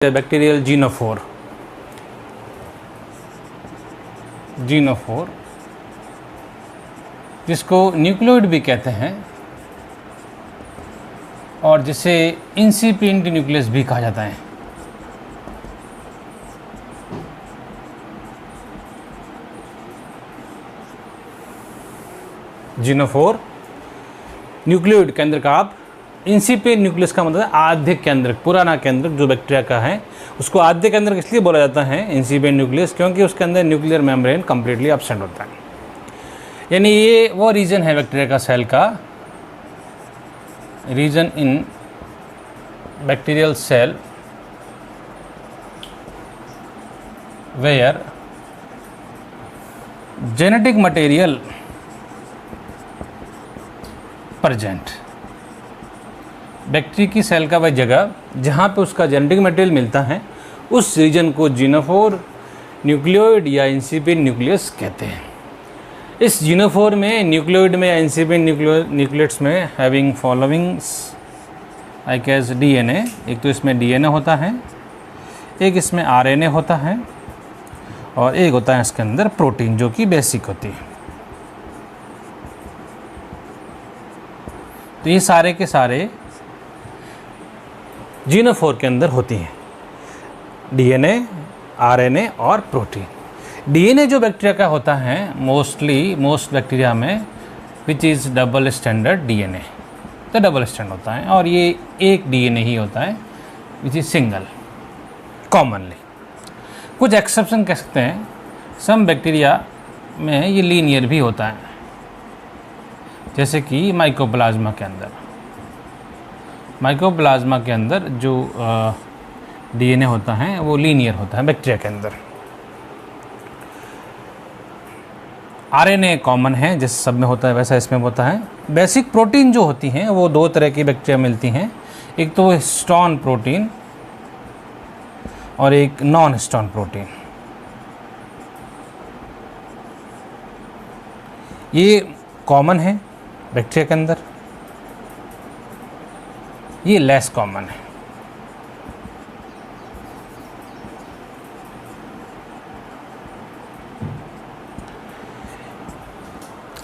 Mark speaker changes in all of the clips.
Speaker 1: Bacterial genophore जिसको nucleoid भी कहते हैं और जिसे इंसिपिएंट न्यूक्लियस भी कहा जाता है। जीनोफोर न्यूक्लियोइड केंद्र का आप इंसिपिएंट न्यूक्लियस का मतलब है आद्य केंद्रक, पुराना केंद्रक जो बैक्टीरिया का है उसको आद्य केंद्रक इसलिए बोला जाता है इंसिपिएंट न्यूक्लियस क्योंकि उसके अंदर न्यूक्लियर मेम्ब्रेन कंप्लीटली एब्सेंट होता है। यानी ये वो रीजन है बैक्टीरिया का सेल का, region in bacterial cell where genetic material present. Bacteria की सेल का वह जगह जहाँ पे उसका जेनेटिक मटेरियल मिलता है उस रीजन को जीनोफोर न्यूक्लियोइड या इंसिपिएंट न्यूक्लियस कहते हैं। इस जीनोफोर में न्यूक्लियोइड में या इंसिपिएंट न्यूक्लियट्स में having followings like as DNA, एक तो इसमें डीएनए होता है, एक इसमें आरएनए होता है और एक होता है इसके अंदर प्रोटीन जो कि बेसिक होती है। तो ये सारे के सारे जीनोफोर के अंदर होती हैं, डीएनए, आरएनए और प्रोटीन। डीएनए जो बैक्टीरिया का होता है मोस्ट बैक्टीरिया में which is double standard DNA, तो डबल स्टैंड होता है और ये एक डीएनए ही होता है विच इज़ सिंगल कॉमनली। कुछ एक्सेप्शन कह सकते हैं, सम बैक्टीरिया में ये लीनियर भी होता है जैसे कि माइकोप्लाज्मा के अंदर जो डीएनए होता है वो लीनियर होता है बैक्टीरिया के अंदर। आरएनए कॉमन है, जैसे सब में होता है वैसा इसमें होता है। बेसिक प्रोटीन जो होती हैं वो दो तरह की बैक्टीरिया मिलती हैं, एक तो हिस्टोन प्रोटीन और एक नॉन हिस्टोन प्रोटीन। ये कॉमन है बैक्टीरिया के अंदर, ये लेस कॉमन है।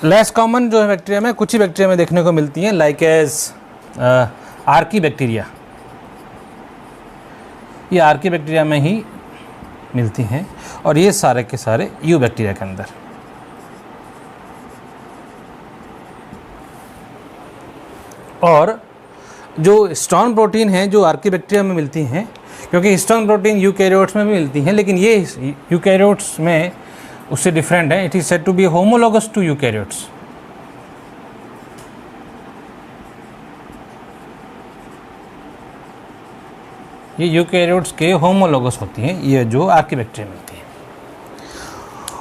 Speaker 1: लेस कॉमन जो है बैक्टीरिया में, कुछ ही बैक्टीरिया में देखने को मिलती हैं लाइक एज आर्की बैक्टीरिया, ये आर्की बैक्टीरिया में ही मिलती हैं और ये सारे के सारे यू बैक्टीरिया के अंदर। और जो हिस्टोन प्रोटीन है जो आर्की बैक्टीरिया में मिलती हैं, क्योंकि हिस्टोन प्रोटीन यूकैरियोट्स में भी मिलती हैं लेकिन ये यूकैरियोट्स में उससे डिफरेंट है। It is said to be homologous to eukaryotes. ये यूकैरियोट्स के होमोलोगस होती हैं, ये जो आर्की बैक्टीरिया में मिलती हैं।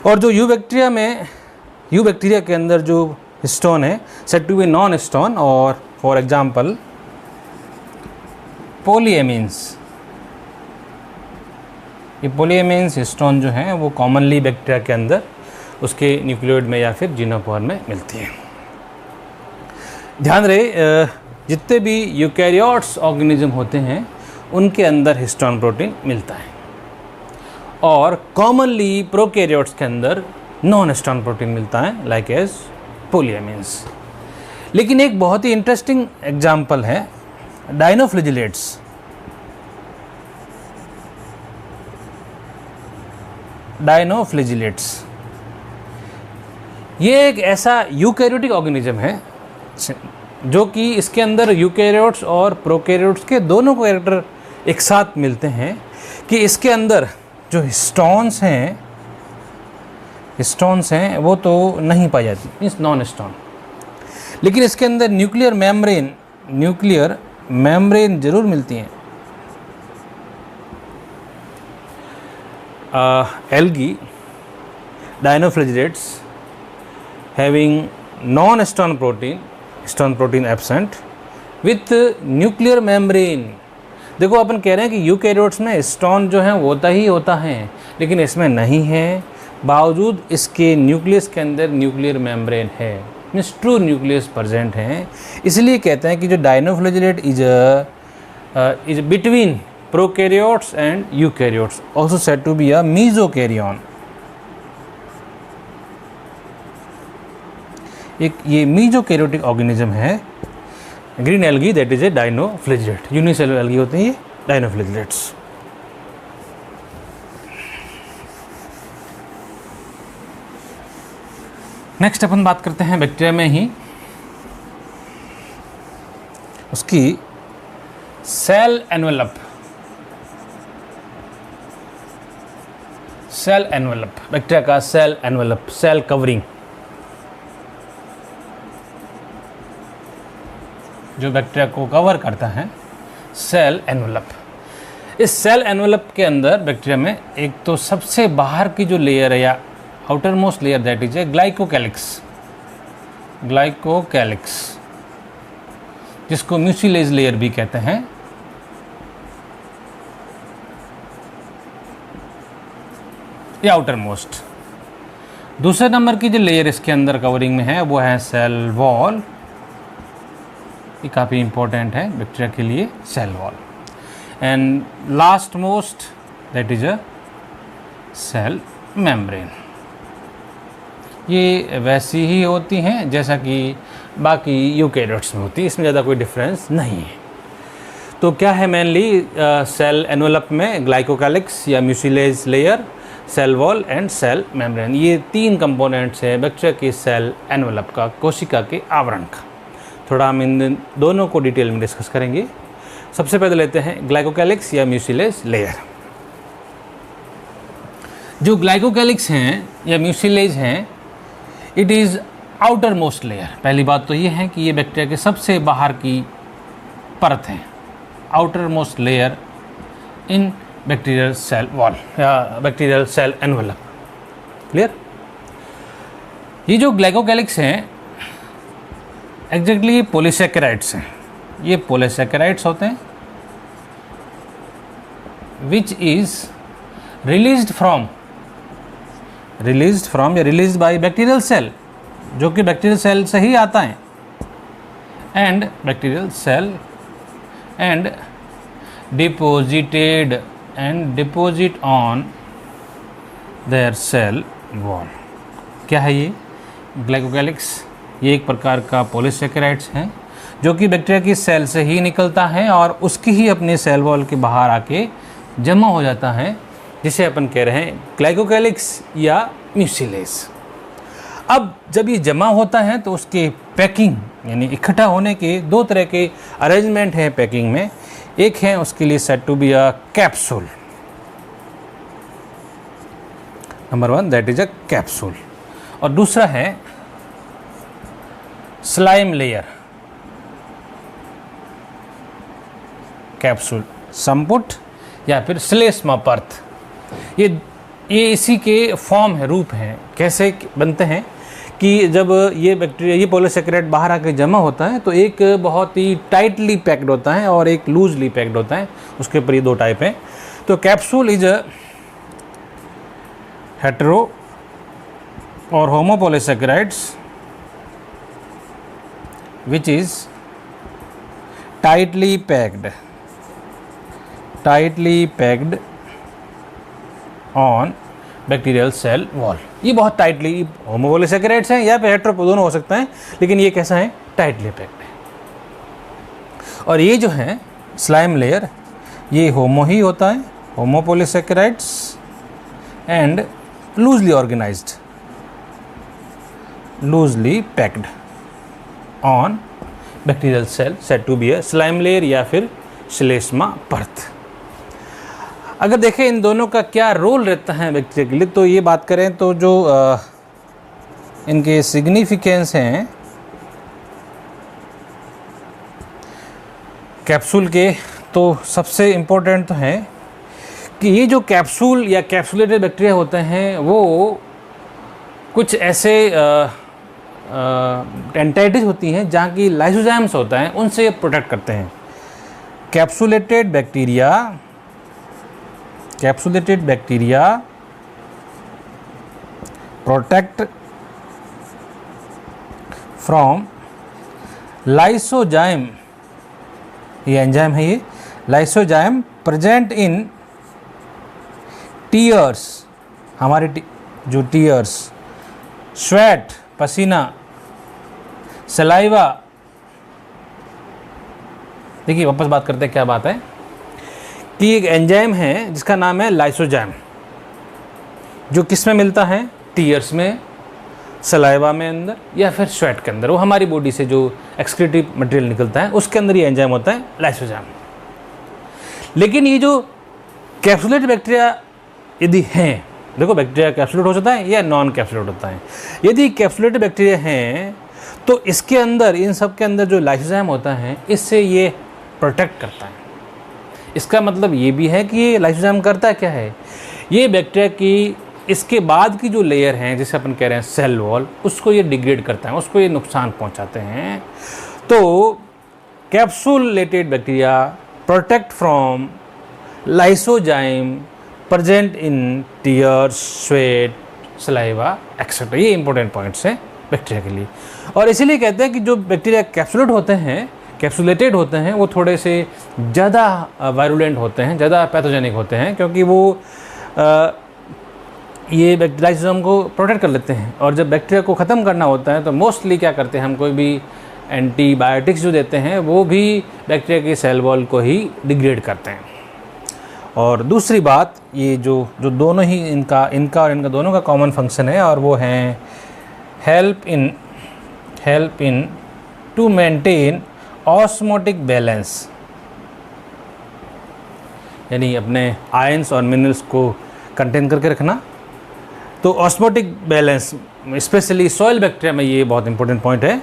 Speaker 1: और जो यू बैक्टीरिया के अंदर जो हिस्टोन है said to be non histone, और फॉर एग्जाम्पल पोलिएमीन्स। ये पोलिएमीन्स हिस्टोन जो हैं वो कॉमनली बैक्टीरिया के अंदर उसके न्यूक्लियोइड में या फिर जीनोफोर में मिलती हैं। ध्यान रहे जितने भी यूकैरियोट्स ऑर्गेनिज्म होते हैं उनके अंदर हिस्टोन प्रोटीन मिलता है और कॉमनली प्रोकैरियोट्स के अंदर नॉन हिस्टोन प्रोटीन मिलता है लाइक एज पोलिएमीन्स। लेकिन एक बहुत ही इंटरेस्टिंग एग्जाम्पल है डायनोफ्लिजिलेट्स। ये एक ऐसा यूकैरियोटिक ऑर्गेनिज्म है जो कि इसके अंदर यूकैरियोट्स और प्रोकैरियोट्स के दोनों कैरेक्टर एक साथ मिलते हैं कि इसके अंदर जो हिस्टोन्स हैं वो तो नहीं पाई जाती, मीन्स नॉन हिस्टोन। लेकिन इसके अंदर न्यूक्लियर मेम्ब्रेन जरूर मिलती हैं। Algae dinoflagellates having non histone protein absent with nuclear membrane. देखो अपन कह रहे हैं कि यूकैरियोट्स में हिस्टोन जो है होता ही होता है लेकिन इसमें नहीं है, बावजूद इसके न्यूक्लियस के अंदर न्यूक्लियर मेम्ब्रेन है, मीन्स ट्रू न्यूक्लियस प्रेजेंट हैं। इसलिए कहते हैं कि जो dinoflagellate is between prokaryotes and eukaryotes, also said to be a mesokaryon. एक ये मीजोकैरियोटिक ऑर्गेनिज्म है green algae, that is a dinoflagellate. Unicellular algae होते हैं ये डाइनोफ्लिजेलेट्स. नेक्स्ट अपन बात करते हैं बैक्टीरिया में ही उसकी cell envelope. Cell envelope, bacteria का सेल एनवेलप, सेल कवरिंग, जो बैक्टीरिया को कवर करता है, सेल एनवेलप. इस सेल एनवेलप के अंदर बैक्टीरिया में एक तो सबसे बाहर की जो लेयर है या outer most layer, that is A glycocalyx. Glycocalyx जिसको म्यूसिलेज लेयर भी कहते हैं. ये आउटर मोस्ट. दूसरे नंबर की जो लेयर इसके अंदर कवरिंग में है वो है सेल वॉल. ये काफ़ी इंपॉर्टेंट है बैक्टीरिया के लिए, cell wall. And last most that is a cell membrane. ये वैसी ही होती हैं जैसा कि बाकी यूकैरियोट्स में होती है, इसमें ज़्यादा कोई डिफरेंस नहीं है. तो क्या है मेनली सेल एनवेलप में? ग्लाइकोकैलिक्स या mucilage layer, cell wall and cell membrane. ये तीन कंपोनेंट्स हैं बैक्टीरिया की सेल एनवेलप का, कोशिका के आवरण का. थोड़ा हम इन दोनों को डिटेल में डिस्कस करेंगे. सबसे पहले लेते हैं ग्लाइकोकैलिक्स या म्यूसिलेज लेयर. जो ग्लाइकोकैलिक्स हैं या म्यूसिलेज हैं, it is outer most layer. पहली बात तो ये है कि ये बैक्टीरिया के सबसे बाहर की परत है, outer most layer in bacterial cell wall या बैक्टीरियल सेल एनवेलप. क्लियर? ये जो ग्लाइकोकैलिक्स हैं एग्जैक्टली पॉलीसैकेराइड्स हैं. ये पॉलीसैकेराइड्स होते हैं विच इज रिलीज्ड फ्रॉम या रिलीज्ड बाय बैक्टीरियल सेल, जो कि बैक्टीरियल सेल से ही आता है. And bacterial cell and deposit on their cell wall. क्या है ये ग्लाइकोकैलिक्स? ये एक प्रकार का पॉलीसैकेराइड्स हैं जो कि बैक्टीरिया की सेल से ही निकलता है और उसकी ही अपने सेल वॉल के बाहर आके जमा हो जाता है, जिसे अपन कह रहे हैं ग्लाइकोकैलिक्स या म्यूसिलेज. अब जब ये जमा होता है तो उसके पैकिंग यानी इकट्ठा होने के दो तरह के अरेंजमेंट हैं पैकिंग में. एक है उसके लिए said to be a capsule. Number 1 that is a capsule. और दूसरा है स्लाइम लेयर. कैप्सूल, संपुट या फिर श्लेष्मा परत. ये इसी के फॉर्म है, रूप है. कैसे बनते हैं कि जब ये बैक्टीरिया, ये पॉलीसैकेराइड बाहर आकर जमा होता है तो एक बहुत ही टाइटली पैक्ड होता है और एक लूजली पैक्ड होता है. उसके ऊपर ये दो टाइप हैं. तो कैप्सूल इज अ हेटेरो और homopolysaccharides which is tightly packed on bacterial cell wall. ये बहुत टाइटली होमोपॉलीसैकेराइड्स हैं या फिर हेटेरो, दोनों हो सकता है, लेकिन ये कैसा है? टाइटली पैक्ड है. और ये जो है स्लाइम लेयर, ये होमो ही होता है, homopolysaccharides and loosely organized, loosely packed on bacterial cell set to be a slime layer या फिर श्लेष्मा परत. अगर देखें इन दोनों का क्या रोल रहता है बैक्टीरिया के लिए, तो ये बात करें तो जो इनके सिग्निफिकेंस हैं कैप्सूल के, तो सबसे इम्पोर्टेंट तो है कि ये जो कैप्सूल या कैप्सुलेटेड बैक्टीरिया होते हैं वो कुछ ऐसे एंटाइटीज होती हैं जहाँ की लाइसोजाइम्स होता है, उनसे प्रोटेक्ट करते हैं. Capsulated bacteria protect from lysozyme, ये एंजाइम है, ये लाइसोजाइम प्रेजेंट इन टीयर्स, हमारे जो टीयर्स, स्वेट पसीना, सलाइवा। देखिए वापस बात करते हैं क्या बात है कि एक एंजाइम है जिसका नाम है लाइसोजाइम, जो किस में मिलता है, टीयर्स में, सलाइवा में अंदर, या फिर स्वेट के अंदर। वो हमारी बॉडी से जो एक्सक्रीटिव मटेरियल निकलता है उसके अंदर ये एंजाइम होता है लाइसोजाइम। लेकिन ये जो कैप्सुलेटेड बैक्टीरिया यदि हैं, देखो बैक्टीरिया कैप्सुलेट हो जाता है या नॉन कैप्सुलेट होता है। यदि कैप्सुलेटेड बैक्टीरिया हैं तो इसके अंदर, इन सब के अंदर जो लाइसोजाइम होता है इससे ये प्रोटेक्ट करता है। इसका मतलब ये भी है कि ये लाइसोजाइम करता क्या है, ये बैक्टीरिया की इसके बाद की जो लेयर हैं जिसे अपन कह रहे हैं सेल वॉल, उसको ये डिग्रेड करता है, उसको ये नुकसान पहुंचाते हैं। तो capsulated bacteria protect from lysozyme present in tears, sweat, saliva etcetera. ये इंपॉर्टेंट पॉइंट्स हैं बैक्टीरिया के लिए। और इसीलिए कहते हैं कि जो बैक्टीरिया कैप्सुलेट होते हैं, कैप्सुलेटेड होते हैं, वो थोड़े से ज़्यादा वायरुलेंट होते हैं, ज़्यादा पैथोजेनिक होते हैं, क्योंकि वो ये लाइसोजाइम को प्रोटेक्ट कर लेते हैं। और जब बैक्टीरिया को ख़त्म करना होता है तो मोस्टली क्या करते हैं, हम कोई भी एंटीबायोटिक्स जो देते हैं वो भी बैक्टीरिया की सेल वॉल को ही डिग्रेड करते हैं। और दूसरी बात, ये जो दोनों ही इनका और इनका दोनों का कॉमन फंक्शन है, और वो हैं help in to maintain osmotic balance, यानी अपने आयंस और मिनरल्स को कंटेन करके रखना। तो osmotic balance specially soil bacteria में ये बहुत इंपॉर्टेंट पॉइंट है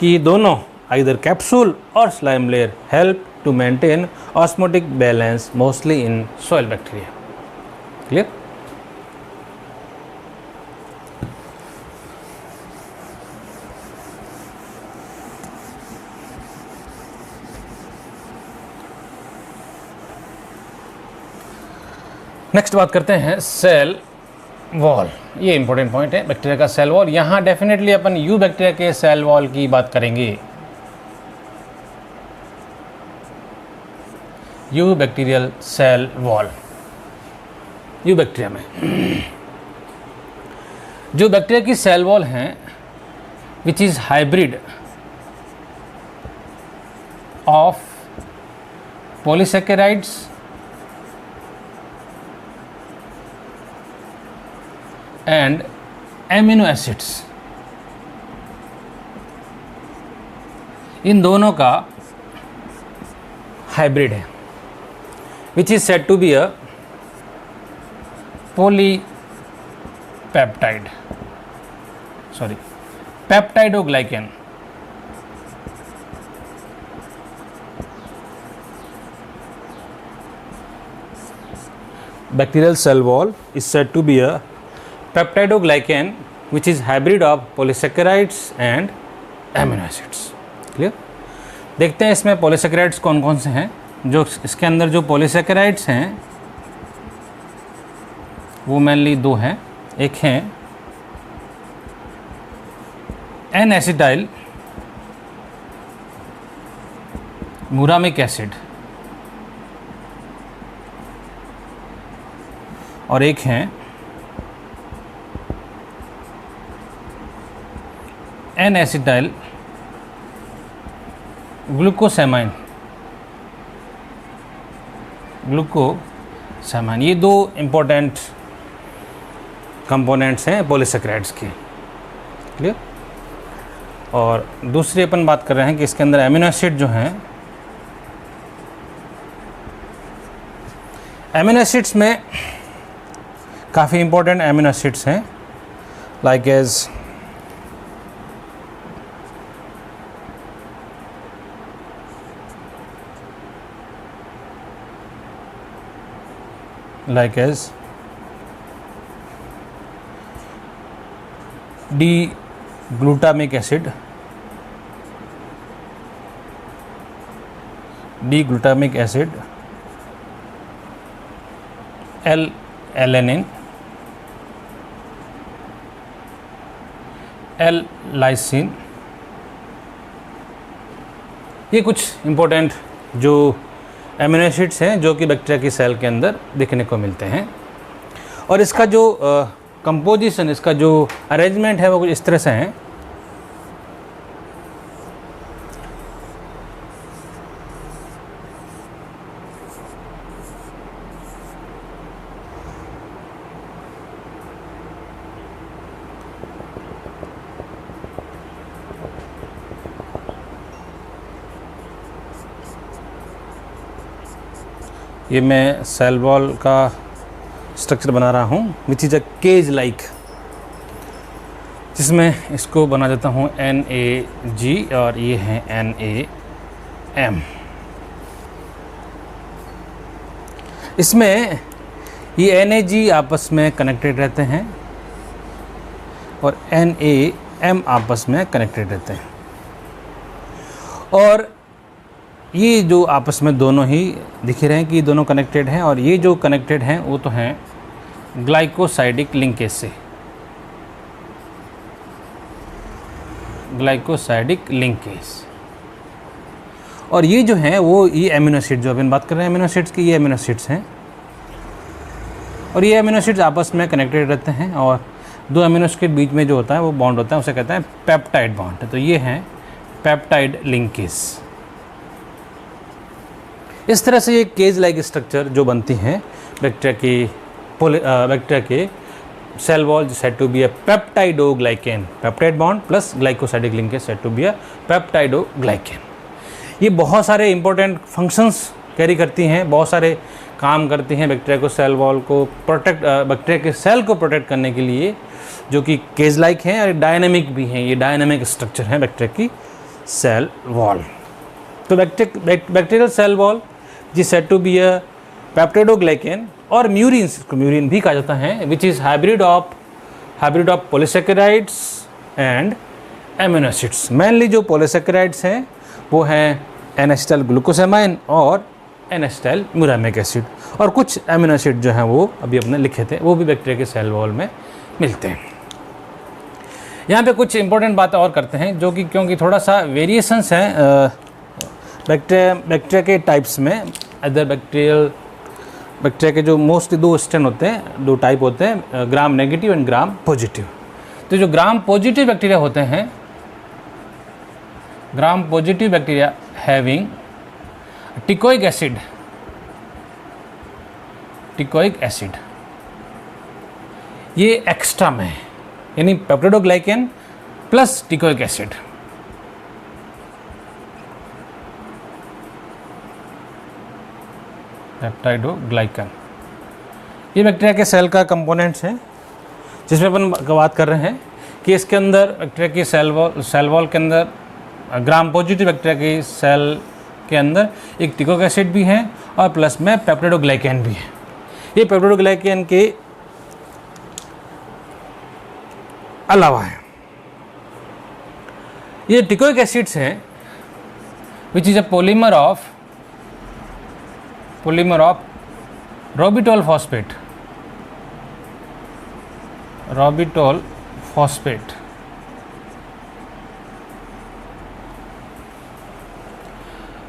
Speaker 1: कि दोनों आइदर कैप्सूल और slime layer help to maintain osmotic balance mostly in soil bacteria. Clear? Next बात करते हैं सेल वॉल। ये इंपॉर्टेंट पॉइंट है बैक्टीरिया का सेल वॉल। यहाँ डेफिनेटली अपन यू बैक्टीरिया के सेल वॉल की बात करेंगे। Eubacterial cell wall, eubacteria में जो बैक्टीरिया की सेल वॉल हैं which is hybrid of polysaccharides and amino acids, इन दोनों का हाइब्रिड है, which is said to be a polypeptide, sorry peptidoglycan. Bacterial cell wall is said to be a peptidoglycan which is hybrid of polysaccharides and amino acids. Clear? देखते हैं इसमें polysaccharides कौन कौन से हैं। जो इसके अंदर जो polysaccharides हैं वो मेनली दो हैं। एक हैं N-acetyl muramic acid और एक हैं N-acetyl ग्लूकोसैमाइन। ये दो इम्पोर्टेंट कंपोनेंट्स हैं पॉलीसैकेराइड्स के। क्लियर? और दूसरी अपन बात कर रहे हैं कि इसके अंदर एमिनो एसिड जो हैं, एमिनो एसिड्स में काफ़ी इम्पोर्टेंट एमिनो एसिड्स हैं like as D glutamic acid, L-alanine, L-lysine। ये कुछ इम्पोर्टेंट जो एमिनो एसिड्स हैं जो कि बैक्टीरिया की सेल के अंदर दिखने को मिलते हैं। और इसका जो कंपोजिशन, इसका जो अरेंजमेंट है वो कुछ इस तरह से है। ये मैं सेल वॉल का स्ट्रक्चर बना रहा हूँ which is a cage like, जिसमें इसको बना देता हूँ NaG और ये है NaM। इसमें ये NaG आपस में कनेक्टेड रहते हैं और NaM आपस में कनेक्टेड रहते हैं। और ये जो आपस में दोनों ही दिख रहे हैं कि दोनों कनेक्टेड हैं, और ये जो कनेक्टेड हैं वो तो हैं ग्लाइकोसाइडिक लिंकेज से, ग्लाइकोसाइडिक लिंकेज। और ये जो हैं वो ये एमिनो एसिड, जो अपन बात कर रहे हैं एमिनो एसिड्स की, ये एमिनो एसिड्स हैं। और ये एमिनो एसिड्स आपस में कनेक्टेड रहते हैं, और दो एमिनो एसिड के बीच में जो होता है वो बॉन्ड होता है, उसे कहते हैं पेप्टाइड बॉन्ड। तो ये हैं पेप्टाइड लिंकेज। इस तरह से ये केज लाइक स्ट्रक्चर जो बनती हैं बैक्टीरिया के cell wall said to be a peptidoglycan, peptide bond plus glycosidic linkage said to be a peptidoglycan. ये बहुत सारे इंपॉर्टेंट फंक्शंस कैरी करती हैं, बहुत सारे काम करती हैं बैक्टीरिया को, सेल वॉल को प्रोटेक्ट, बैक्टीरिया के सेल को प्रोटेक्ट करने के लिए, जो कि केज लाइक हैं और डायनामिक भी हैं। ये डायनामिक स्ट्रक्चर हैं बैक्टीरिया की सेल वॉल। तो बैक्टीरियल सेल वॉल जी said to be a peptidoglycan और म्यूरिन्स, इसको म्यूरिन भी कहा जाता है, which is hybrid of polysaccharides and amino acids. Mainly जो पॉलीसेकेराइड्स हैं वो हैं एन-एसिटाइल ग्लूकोसामाइन और एन-एसिटाइल म्यूरामिक एसिड, और कुछ एमिनो एसिड जो हैं वो अभी अपने लिखे थे वो भी बैक्टीरिया के सेल वॉल में मिलते हैं। यहाँ पे कुछ इंपॉर्टेंट बातें और करते हैं जो कि क्योंकि थोड़ा सा वेरिएशंस हैं बैक्टीरिया के टाइप्स में। अदर बैक्टीरिया के जो मोस्टली दो स्ट्रेन होते हैं, दो टाइप होते हैं, gram negative and gram positive. तो जो ग्राम पॉजिटिव बैक्टीरिया होते हैं, gram positive bacteria having teichoic acid ये एक्स्ट्रा में है, यानी peptidoglycan plus teichoic acid. Peptidoglycan ये बैक्टीरिया के सेल का कंपोनेंट्स हैं, जिसमें अपन बात कर रहे हैं कि इसके अंदर बैक्टीरिया की सेल वॉल के अंदर ग्राम पॉजिटिव बैक्टीरिया की सेल के अंदर एक टिकोइक एसिड भी है और प्लस में पेप्टाइडोग्लाइकेन भी है। ये पेप्टाइडोग्लाइकेन के अलावा है। ये टिकोइक एसिड्स हैं which is a polymer of ribitol phosphate.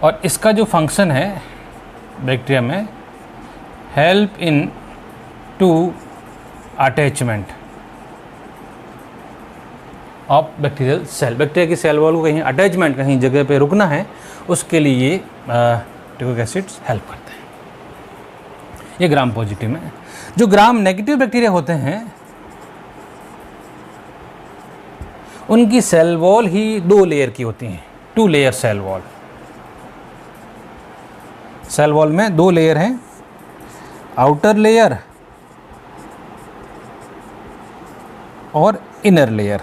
Speaker 1: और इसका जो फंक्शन है बैक्टीरिया में, help in to attachment of bacterial cell. Bacteria की सेल वॉल को कहीं अटैचमेंट, कहीं जगह पे रुकना है, उसके लिए टिकोइक एसिड्स हेल्प करते हैं। ये ग्राम पॉजिटिव में। जो ग्राम नेगेटिव बैक्टीरिया होते हैं उनकी सेल वॉल ही दो लेयर की होती हैं, 2 layer cell wall. Cell wall में 2 लेयर हैं, आउटर लेयर और इनर लेयर।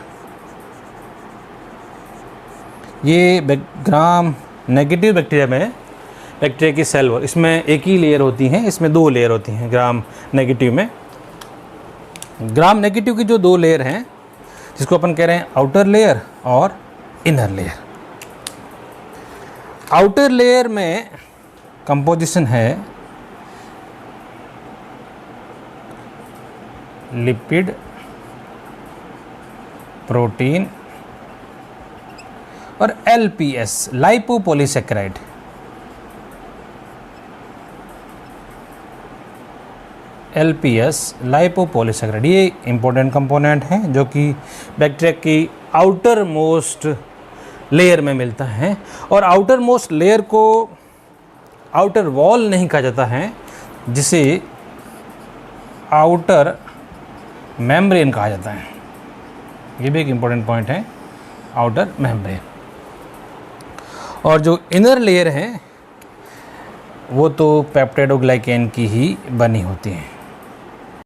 Speaker 1: ये ग्राम नेगेटिव बैक्टीरिया में बैक्टीरिया की सेल वॉल, इसमें एक ही लेयर होती है, इसमें 2 लेयर होती हैं ग्राम नेगेटिव में। ग्राम नेगेटिव की जो 2 लेयर हैं, जिसको अपन कह रहे हैं आउटर लेयर और इनर लेयर। आउटर लेयर में कंपोजिशन है लिपिड, प्रोटीन और LPS लाइपोपॉलीसेकेराइड। LPS लाइपोपॉलीसैकेराइड, ये इंपॉर्टेंट कंपोनेंट हैं जो कि बैक्टीरिया की आउटर मोस्ट लेयर में मिलता है। और आउटर मोस्ट लेयर को आउटर वॉल नहीं कहा जाता है, जिसे आउटर मेम्ब्रेन कहा जाता है। ये भी एक इम्पॉर्टेंट पॉइंट है, आउटर मेम्ब्रेन। और जो इनर लेयर है वो तो पेप्टाइडोग्लाइकेन की ही बनी होती है।